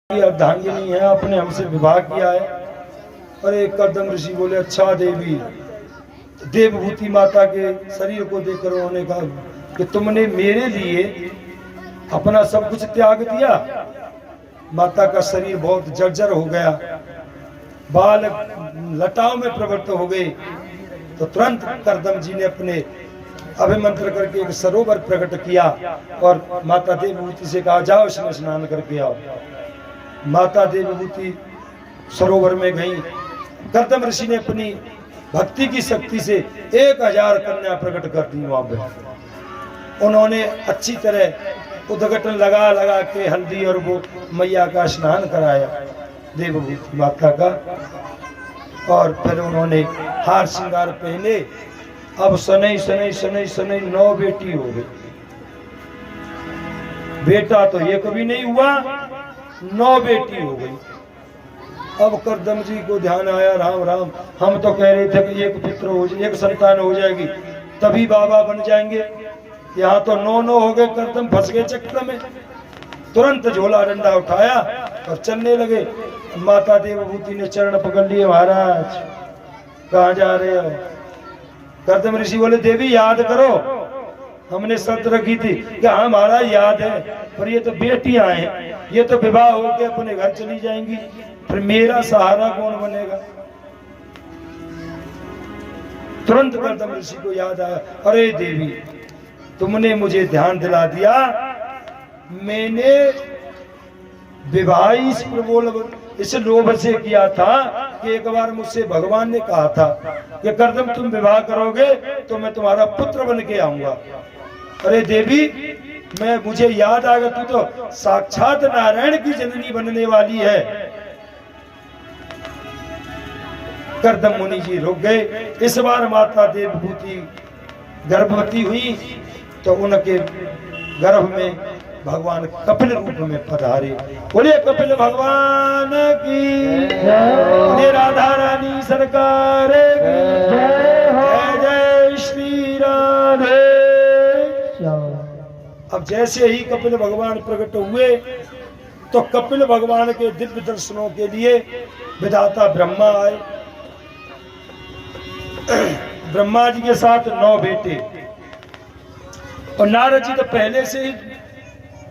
अर्धांगिनी है, अपने हमसे विवाह किया है। अरे कर्दम ऋषि बोले अच्छा देवी। देवभूति माता के शरीर को देखकर उन्होंने कहा कि तुमने मेरे लिए अपना सब कुछ त्याग दिया। माता का शरीर बहुत जर्जर हो गया, बाल लताओं में प्रवृत्त हो गए। तो तुरंत कर्दम जी ने अपने अभिमंत्र करके एक सरोवर प्रकट किया और माता देवभूति से कहा जाओ इसमें स्नान करके आओ। माता देवभूति सरोवर में गई। कर्दम ऋषि ने अपनी भक्ति की शक्ति से 1000 कन्या प्रकट कर दी। वहां पे उन्होंने अच्छी तरह उद्घटन लगा लगा के हल्दी और वो मैया का स्नान कराया देवभूति माता का, और फिर उन्होंने हार श्रृंगार पहने। अब शनै शनै शनै शनै 9 बेटी हो गई। बेटा तो ये कभी नहीं हुआ, 9 बेटी हो गई। अब कर्दम जी को ध्यान आया, राम राम, हम तो कह रहे थे कि एक पुत्र हो जाए, एक संतान हो जाएगी तभी बाबा बन जाएंगे। यहाँ तो 9 हो गए। कर्दम फंस गए चक्र में। तुरंत झोला डंडा उठाया और चलने लगे। माता देवभूति ने चरण पकड़ लिए, महाराज कहाँ जा रहे हो? कर्दम ऋषि बोले देवी याद करो, हमने शर्त रखी थी कि हाँ महाराज याद है, पर ये तो बेटियां हैं, ये तो विवाह होकर अपने घर चली जाएंगी, फिर मेरा सहारा कौन बनेगा? तुरंत कर्दम ऋषि को याद आया, अरे देवी तुमने मुझे ध्यान दिला दिया। मैंने विवाह इस लोभ से किया था कि एक बार मुझसे भगवान ने कहा था कि कर्दम तुम विवाह करोगे तो मैं तुम्हारा पुत्र बन के आऊंगा। अरे देवी मुझे याद आ गया, तू तो साक्षात नारायण की जननी बनने वाली है। कर्दम मुनि जी रुक गए। इस बार माता देवभूति गर्भवती हुई तो उनके गर्भ में भगवान कपिल रूप में पधारे। बोले कपिल भगवान की जय, राधा रानी सरकार की जय, जय श्री राधे। अब जैसे ही कपिल भगवान प्रकट हुए तो कपिल भगवान के दिव्य दर्शनों के लिए विधाता ब्रह्मा आए। ब्रह्मा जी के साथ 9 बेटे, और नारद जी तो पहले से ही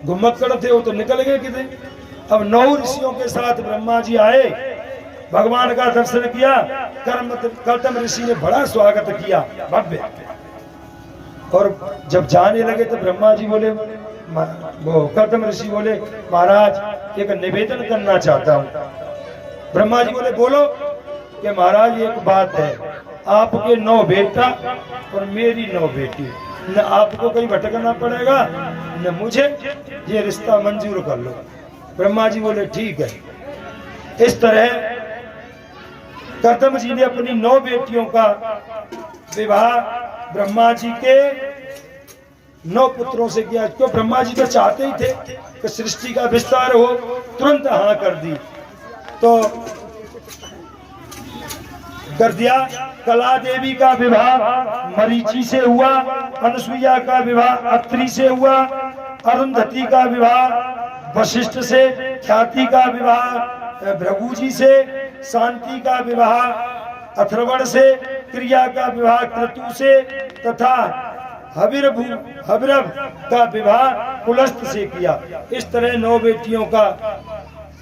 घुमक्कड़ थे, वो तो निकल गए किधर। अब 9 ऋषियों के साथ ब्रह्मा जी आए, भगवान का दर्शन किया। कर्दम ऋषि ने बड़ा स्वागत किया, भव्य। और जब जाने लगे तो ब्रह्मा जी बोले, वो कर्दम ऋषि बोले महाराज एक निवेदन करना चाहता हूँ। ब्रह्मा जी बोले बोलो। कि महाराज एक बात है, आपके 9 बेटा और मेरी 9 बेटी, न आपको कहीं भटकना पड़ेगा न मुझे, ये रिश्ता मंजूर कर लो। ब्रह्मा जी बोले ठीक है। इस तरह कर्दम जी ने अपनी 9 बेटियों का विवाह ब्रह्मा जी के 9 पुत्रों से किया। क्यों ब्रह्मा जी तो चाहते ही थे कि सृष्टि का विस्तार हो, तुरंत हाँ कर दी तो कर दिया। कला देवी का विवाह मरीचि से हुआ, अनुसुईया का विवाह अत्रि से हुआ, अरुंधति का विवाह वशिष्ठ से, ख्याति का विवाह भृगु जी से, शांति का विवाह अथर्वण से, क्रिया का विवाह क्रतु से तथा हविरभ का विवाह पुलस्त से किया। इस तरह 9 बेटियों का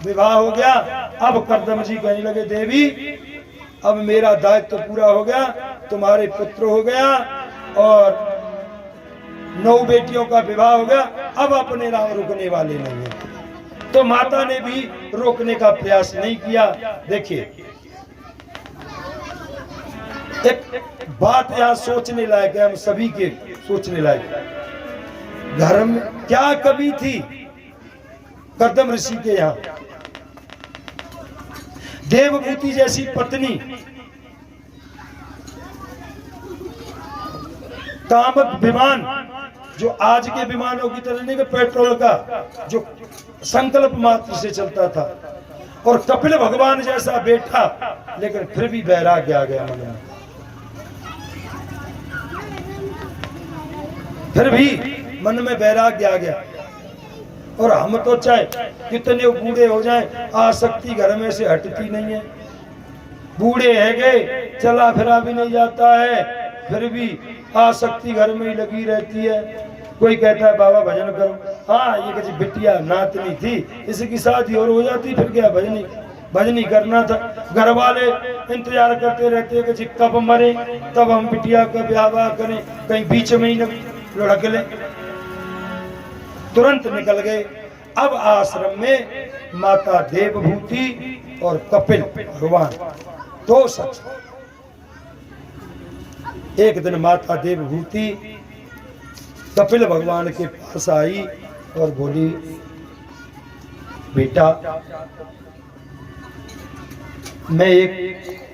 विवाह हो गया। अब कर्दम जी कहने लगे देवी अब मेरा दायित्व पूरा हो गया, तुम्हारे पुत्र हो गया और 9 बेटियों का विवाह हो गया। अब अपने राम रुकने वाले नहीं है। तो माता ने भी रोकने का प्रयास नहीं किया। देखिए एक बात यहाँ सोचने लायक है, हम सभी के सोचने लायक। घर में क्या कमी थी कर्दम ऋषि के यहाँ? देवभूति जैसी पत्नी, कामक विमान, जो आज के विमानों की तरह नहीं कि पेट्रोल का जो संकल्प मात्र से चलता था, और कपिल भगवान जैसा बेटा, लेकिन फिर भी वैराग्य आ गया मन में। फिर भी मन में वैराग्य आ गया। और हम तो चाहे कितने बूढ़े हो जाएं, आसक्ति घर में से हटती नहीं है। बूढ़े है गए, चला फिरा भी नहीं जाता है, फिर भी आसक्ति घर में ही लगी रहती है। कोई कहता है बाबा भजन करो, हाँ ये किसी बिटिया नातनी थी, इसकी शादी और हो जाती, फिर क्या भजनी करना था। घर वाले इंतजार करते रहते कि कब मरे तब हम बिटिया का ब्याह करें, कहीं बीच में ही न लुढ़क ले। तुरंत निकल गए। अब आश्रम में माता देवभूति और कपिल भगवान दो शख्स। एक दिन माता देवभूति कपिल भगवान के पास आई और बोली, बेटा मैं एक